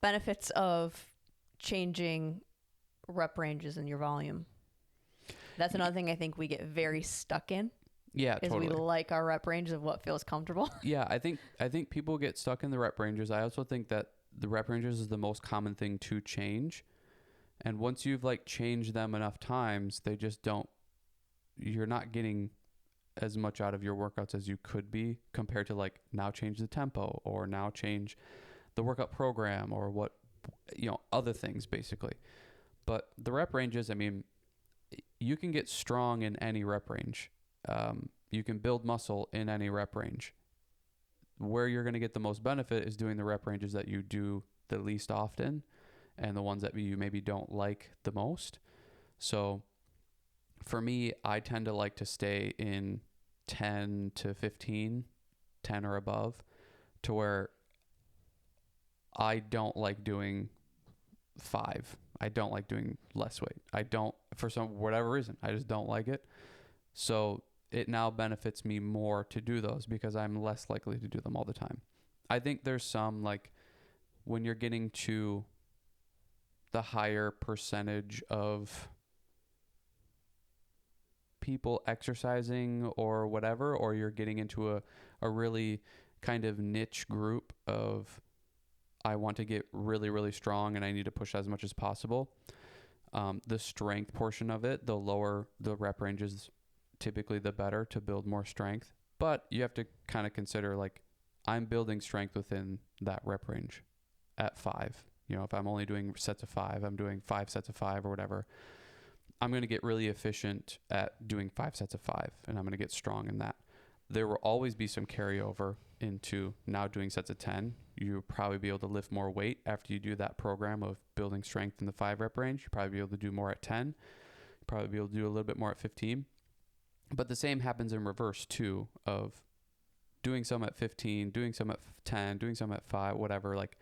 benefits of changing rep ranges in your volume. That's another thing I think we get very stuck in. Yeah, is totally. we like our rep range of what feels comfortable. Yeah, I think people get stuck in the rep ranges. I also think that the rep ranges is the most common thing to change. And once you've like changed them enough times, they just don't, you're not getting as much out of your workouts as you could be compared to like now change the tempo or now change the workout program or what, other things basically. But the rep ranges, I mean, you can get strong in any rep range. You can build muscle in any rep range. Where you're going to get the most benefit is doing the rep ranges that you do the least often and the ones that you maybe don't like the most. So for me, I tend to like to stay in 10 to 15, 10 or above, to where I don't like doing 5. I don't like doing less weight. I don't, for some whatever reason, I just don't like it. So it now benefits me more to do those because I'm less likely to do them all the time. I think there's some, like, when you're getting to the higher percentage of people exercising or whatever, or you're getting into a really kind of niche group of, I want to get really, really strong and I need to push as much as possible. The strength portion of it, the lower the rep ranges, typically the better to build more strength. But you have to kind of consider, like, I'm building strength within that rep range at 5. If I'm only doing sets of 5, I'm doing 5 sets of 5 or whatever. I'm going to get really efficient at doing 5 sets of 5, and I'm going to get strong in that. There will always be some carryover into now doing sets of 10. You'll probably be able to lift more weight after you do that program of building strength in the 5 rep range. You'll probably be able to do more at 10. You'll probably be able to do a little bit more at 15. But the same happens in reverse too, of doing some at 15, doing some at 10, doing some at 5, whatever. Like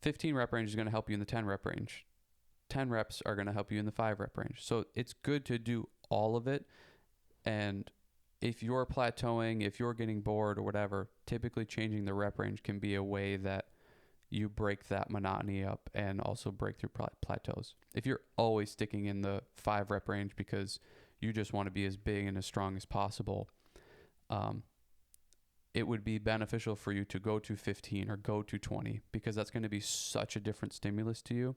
15 rep range is going to help you in the 10 rep range. 10 reps are going to help you in the 5 rep range. So it's good to do all of it. And if you're plateauing, if you're getting bored or whatever, typically changing the rep range can be a way that you break that monotony up and also break through plateaus. If you're always sticking in the 5 rep range because you just want to be as big and as strong as possible, it would be beneficial for you to go to 15 or go to 20, because that's going to be such a different stimulus to you.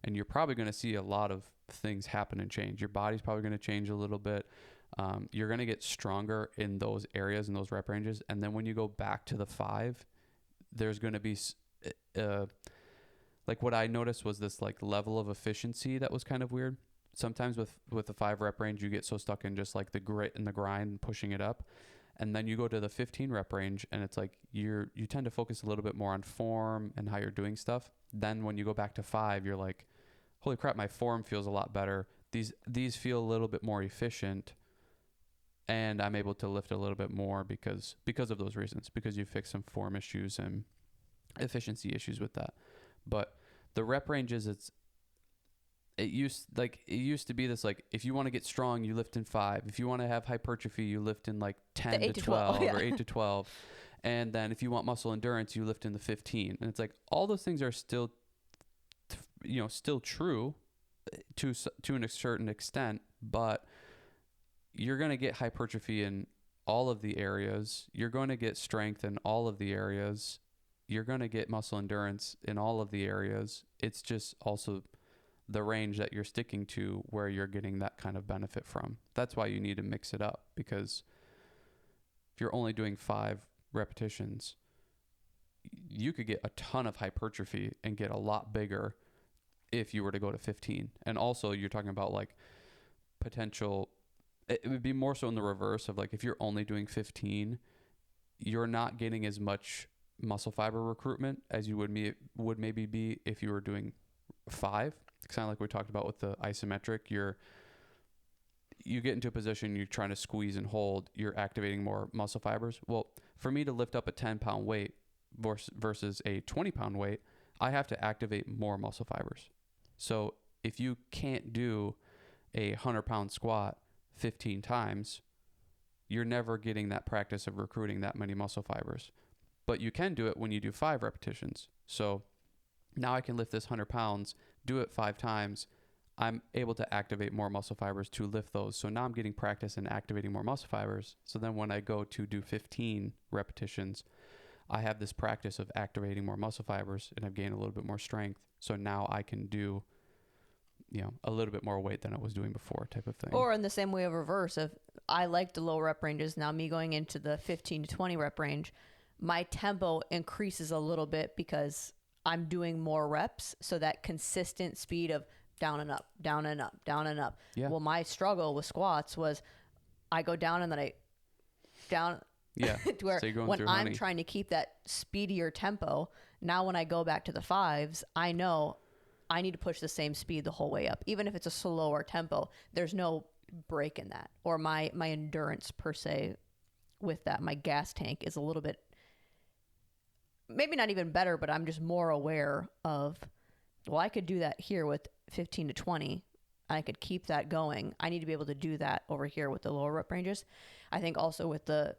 And you're probably going to see a lot of things happen and change. Your body's probably going to change a little bit. You're going to get stronger in those areas and those rep ranges. And then when you go back to the 5, there's going to be, like, what I noticed was this like level of efficiency that was kind of weird. Sometimes with the 5 rep range, you get so stuck in just like the grit and the grind and pushing it up. And then you go to the 15 rep range and it's like you tend to focus a little bit more on form and how you're doing stuff. Then when you go back to 5, you're like, holy crap, my form feels a lot better. These feel a little bit more efficient, and I'm able to lift a little bit more because of those reasons, because you fix some form issues and efficiency issues with that. But the rep ranges, it used to be this, like, if you want to get strong, you lift in 5. If you want to have hypertrophy, you lift in like 10 to 12 yeah. or 8 to 12. And then if you want muscle endurance, you lift in the 15. And it's like, all those things are still, still true to a certain extent, but you're going to get hypertrophy in all of the areas. You're going to get strength in all of the areas. You're going to get muscle endurance in all of the areas. It's just also the range that you're sticking to where you're getting that kind of benefit from. That's why you need to mix it up, because if you're only doing 5 repetitions, you could get a ton of hypertrophy and get a lot bigger if you were to go to 15. And also you're talking about like potential, it would be more so in the reverse of, like, if you're only doing 15, you're not getting as much muscle fiber recruitment as you would maybe be if you were doing 5. It's kind of like we talked about with the isometric. You get into a position, you're trying to squeeze and hold, you're activating more muscle fibers. Well, for me to lift up a 10-pound weight versus a 20-pound weight, I have to activate more muscle fibers. So if you can't do a 100-pound squat 15 times, you're never getting that practice of recruiting that many muscle fibers. But you can do it when you do 5 repetitions. So Now I can lift this 100 pounds, do it 5 times. I'm able to activate more muscle fibers to lift those. So now I'm getting practice in activating more muscle fibers. So then when I go to do 15 repetitions, I have this practice of activating more muscle fibers and I've gained a little bit more strength. So now I can do, a little bit more weight than I was doing before type of thing. Or in the same way of reverse, if I like the low rep ranges, now me going into the 15 to 20 rep range, my tempo increases a little bit because I'm doing more reps. So that consistent speed of down and up, down and up, down and up. Yeah. Well, my struggle with squats was I go down and then I down. Yeah. To where So when I'm trying to keep that speedier tempo, now when I go back to the 5s, I know I need to push the same speed the whole way up. Even if it's a slower tempo, there's no break in that. Or my endurance per se with that, my gas tank is a little bit, maybe not even better, but I'm just more aware of, well, I could do that here with 15 to 20. I could keep that going. I need to be able to do that over here with the lower rep ranges. I think also with the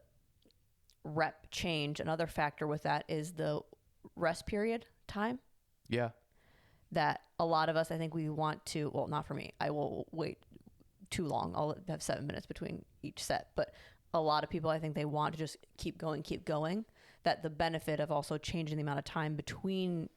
rep change, another factor with that is the rest period time. Yeah. That a lot of us, I think we want to, well, not for me. I will wait too long. I'll have 7 minutes between each set. But a lot of people, I think they want to just keep going. That the benefit of also changing the amount of time between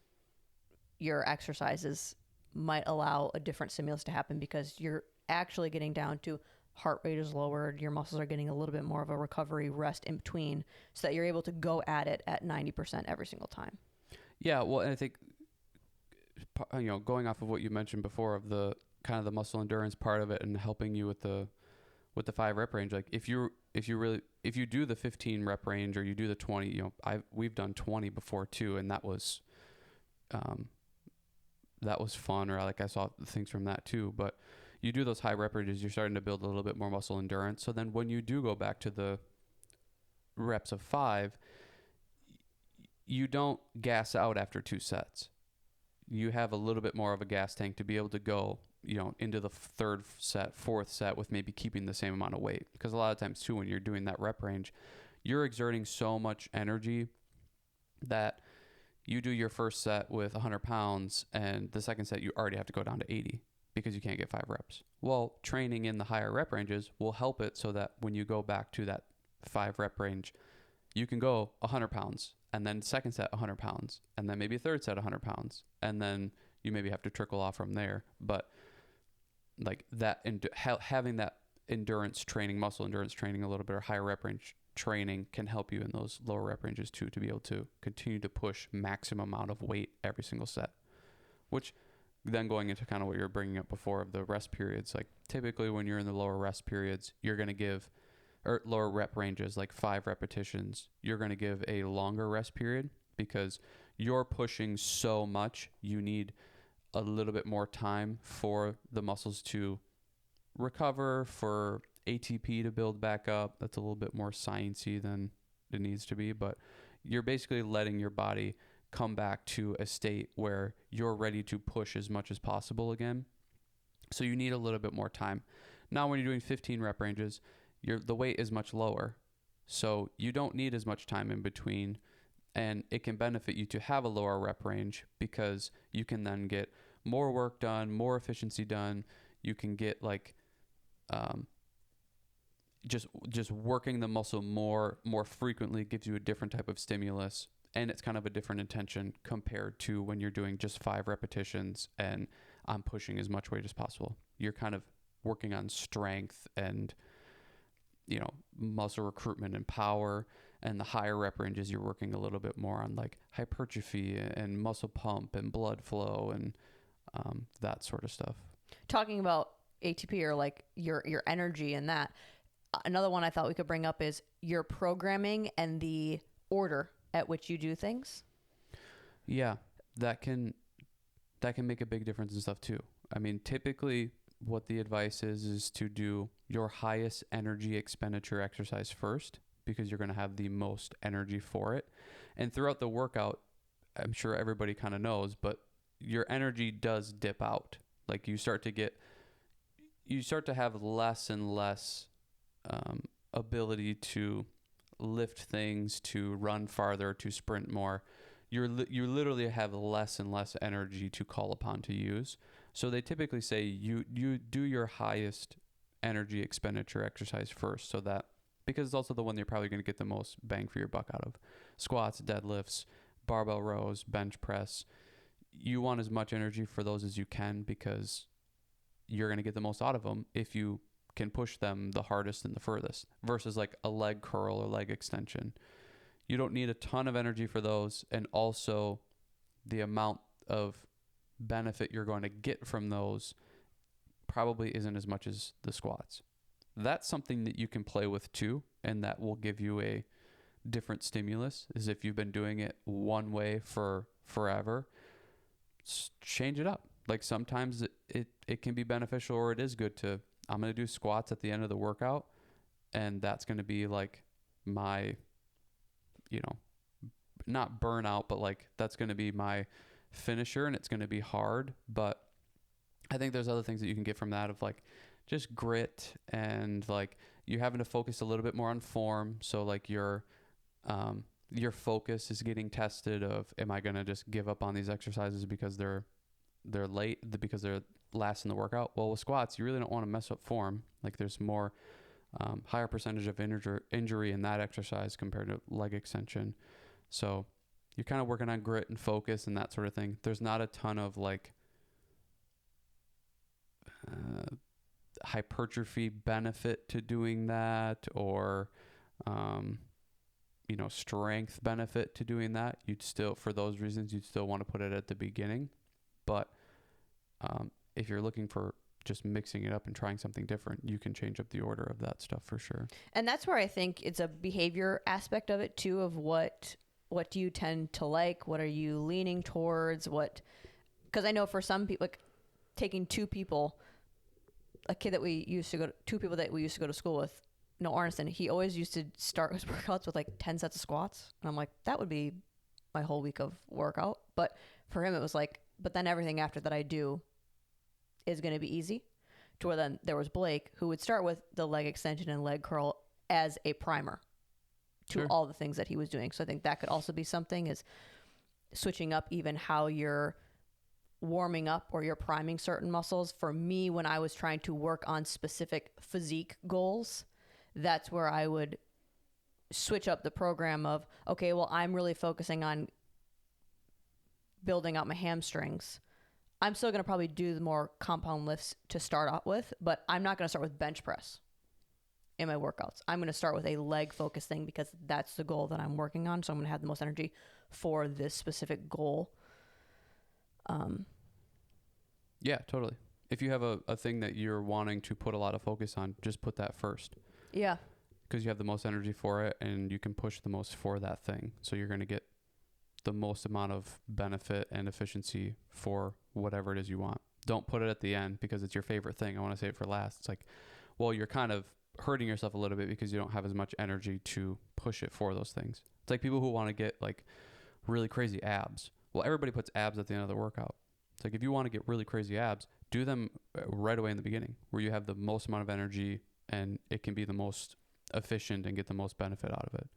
your exercises might allow a different stimulus to happen because you're actually getting down to heart rate is lowered. Your muscles are getting a little bit more of a recovery rest in between so that you're able to go at it at 90% every single time. Yeah. Well, and I think, going off of what you mentioned before of the kind of the muscle endurance part of it and helping you with the 5 rep range, like if you do the 15 rep range or you do the 20, we've done 20 before too. And that was fun, or like I saw things from that too, but you do those high rep ranges, you're starting to build a little bit more muscle endurance. So then when you do go back to the reps of 5, you don't gas out after 2 sets. You have a little bit more of a gas tank to be able to go, into the 3rd set, 4th set with maybe keeping the same amount of weight. Because a lot of times too, when you're doing that rep range, you're exerting so much energy that you do your first set with 100 pounds and the second set you already have to go down to 80 because you can't get 5 reps. Well, training in the higher rep ranges will help it so that when you go back to that 5 rep range, you can go 100 pounds and then second set 100 pounds and then maybe a third set 100 pounds. And then you maybe have to trickle off from there. But like that, having that endurance training, muscle endurance training a little bit, or higher rep range training can help you in those lower rep ranges too, to be able to continue to push maximum amount of weight every single set. Which then going into kind of what you were bringing up before of the rest periods, like typically when you're in the lower rest periods, you're going to give, or lower rep ranges, like 5 repetitions, you're going to give a longer rest period because you're pushing so much. You need a little bit more time for the muscles to recover, for ATP to build back up. That's a little bit more sciencey than it needs to be, but you're basically letting your body come back to a state where you're ready to push as much as possible again. So you need a little bit more time. Now, when you're doing 15 rep ranges, the weight is much lower. So you don't need as much time in between, and it can benefit you to have a lower rep range because you can then get more work done, more efficiency done. You can get like just working the muscle more frequently gives you a different type of stimulus, and it's kind of a different intention compared to when you're doing just 5 repetitions and I'm pushing as much weight as possible. You're kind of working on strength and muscle recruitment and power, and the higher rep ranges you're working a little bit more on like hypertrophy and muscle pump and blood flow and that sort of stuff. Talking about ATP or like your energy and that, another one I thought we could bring up is your programming and the order at which you do things. Yeah, that can make a big difference and stuff too. I mean, typically what the advice is to do your highest energy expenditure exercise first because you're going to have the most energy for it. And throughout the workout, I'm sure everybody kind of knows, but your energy does dip out. Like you start to have less and less ability to lift things, to run farther, to sprint more. you literally have less and less energy to call upon to use. So they typically say you do your highest energy expenditure exercise first, so that, because it's also the one you're probably going to get the most bang for your buck out of. Squats, deadlifts, barbell rows, bench press. You want as much energy for those as you can, because you're going to get the most out of them if you can push them the hardest and the furthest, versus like a leg curl or leg extension. You don't need a ton of energy for those, and also the amount of benefit you're going to get from those probably isn't as much as the squats. That's something that you can play with too, and that will give you a different stimulus. Is if you've been doing it one way for forever, change it up. Like sometimes it can be beneficial, or it is good to, I'm going to do squats at the end of the workout, and that's going to be like my, not burnout, but like that's going to be my finisher, and it's going to be hard. But I think there's other things that you can get from that, of like just grit, and like you having to focus a little bit more on form. So like your focus is getting tested of, am I going to just give up on these exercises because they're late, because they're last in the workout? Well, with squats, you really don't want to mess up form. Like there's more higher percentage of injury in that exercise compared to leg extension. So you're kind of working on grit and focus and that sort of thing. There's not a ton of like hypertrophy benefit to doing that, or strength benefit to doing that. You'd still, for those reasons, you'd still want to put it at the beginning. But if you're looking for just mixing it up and trying something different, you can change up the order of that stuff for sure. And that's where I think it's a behavior aspect of it too, of what do you tend to like? What are you leaning towards? Because I know for some people, like taking two people that we used to go to school with, Arneson, he always used to start his workouts with like 10 sets of squats. And I'm like, that would be my whole week of workout. But for him, it was like, but then everything after that I do is going to be easy. To where then there was Blake, who would start with the leg extension and leg curl as a primer to Sure. all the things that he was doing. So I think that could also be something, is switching up even how you're warming up or you're priming certain muscles. For me, when I was trying to work on specific physique goals, that's where I would switch up the program of, okay, well, I'm really focusing on building out my hamstrings. I'm still going to probably do the more compound lifts to start out with, but I'm not going to start with bench press in my workouts. I'm going to start with a leg focused thing, because that's the goal that I'm working on. So I'm going to have the most energy for this specific goal. Yeah, totally. If you have a thing that you're wanting to put a lot of focus on, just put that first. Yeah. Because you have the most energy for it, and you can push the most for that thing. So you're going to get the most amount of benefit and efficiency for whatever it is you want. Don't put it at the end because it's your favorite thing. I want to save it for last. It's like, well, you're kind of hurting yourself a little bit because you don't have as much energy to push it for those things. It's like people who want to get like really crazy abs. Well, everybody puts abs at the end of the workout. It's like, if you want to get really crazy abs, do them right away in the beginning, where you have the most amount of energy and it can be the most efficient and get the most benefit out of it.